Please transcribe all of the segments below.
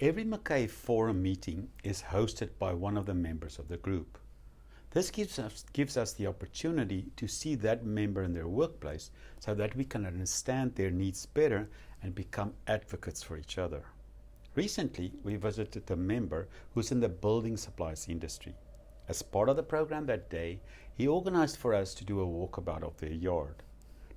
Every Mackay forum meeting is hosted by one of the members of the group. This gives us the opportunity to see that member in their workplace so that we can understand their needs better and become advocates for each other. Recently, we visited a member who's in the building supplies industry. As part of the program that day, he organized for us to do a walkabout of their yard.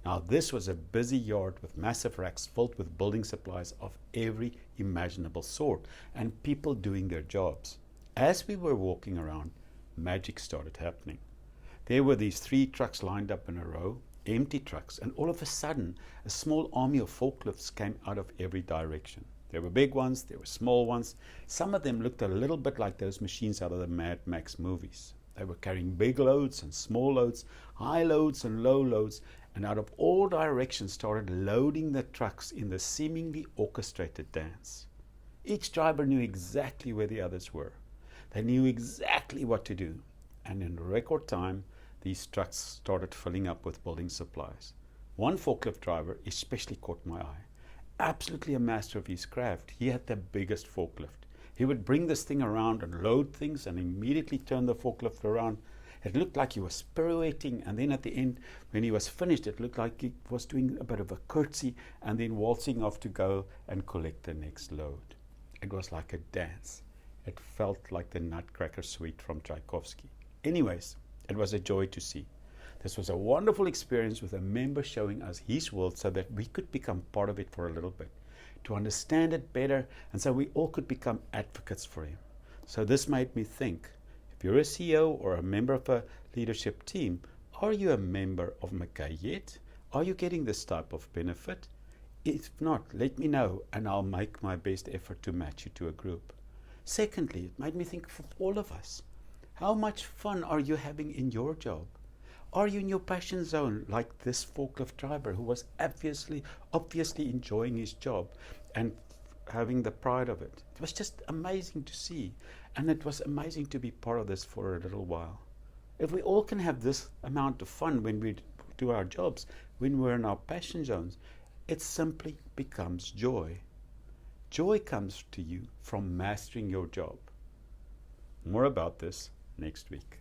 Now, this was a busy yard with massive racks filled with building supplies of every imaginable sort and people doing their jobs. As we were walking around, magic started happening. There were these 3 trucks lined up in a row, empty trucks, and all of a sudden, a small army of forklifts came out of every direction. There were big ones, there were small ones. Some of them looked a little bit like those machines out of the Mad Max movies. They were carrying big loads and small loads, high loads and low loads, and out of all directions started loading the trucks in the seemingly orchestrated dance. Each driver knew exactly where the others were. They knew exactly what to do, and in record time, these trucks started filling up with building supplies. One forklift driver especially caught my eye. Absolutely a master of his craft. He had the biggest forklift. He would bring this thing around and load things and immediately turn the forklift around. It looked like he was pirouetting, and then at the end, when he was finished, it looked like he was doing a bit of a curtsy and then waltzing off to go and collect the next load. It was like a dance. It felt like the Nutcracker Suite from Tchaikovsky. Anyways, it was a joy to see. This was a wonderful experience with a member showing us his world so that we could become part of it for a little bit, to understand it better, and so we all could become advocates for him. So this made me think, if you're a CEO or a member of a leadership team, are you a member of Mackay yet? Are you getting this type of benefit? If not, let me know and I'll make my best effort to match you to a group. Secondly, it made me think of all of us. How much fun are you having in your job? Are you in your passion zone like this forklift driver who was obviously enjoying his job and having the pride of it? It was just amazing to see, and it was amazing to be part of this for a little while. If we all can have this amount of fun when we do our jobs, when we're in our passion zones, it simply becomes joy. Joy comes to you from mastering your job. More about this next week.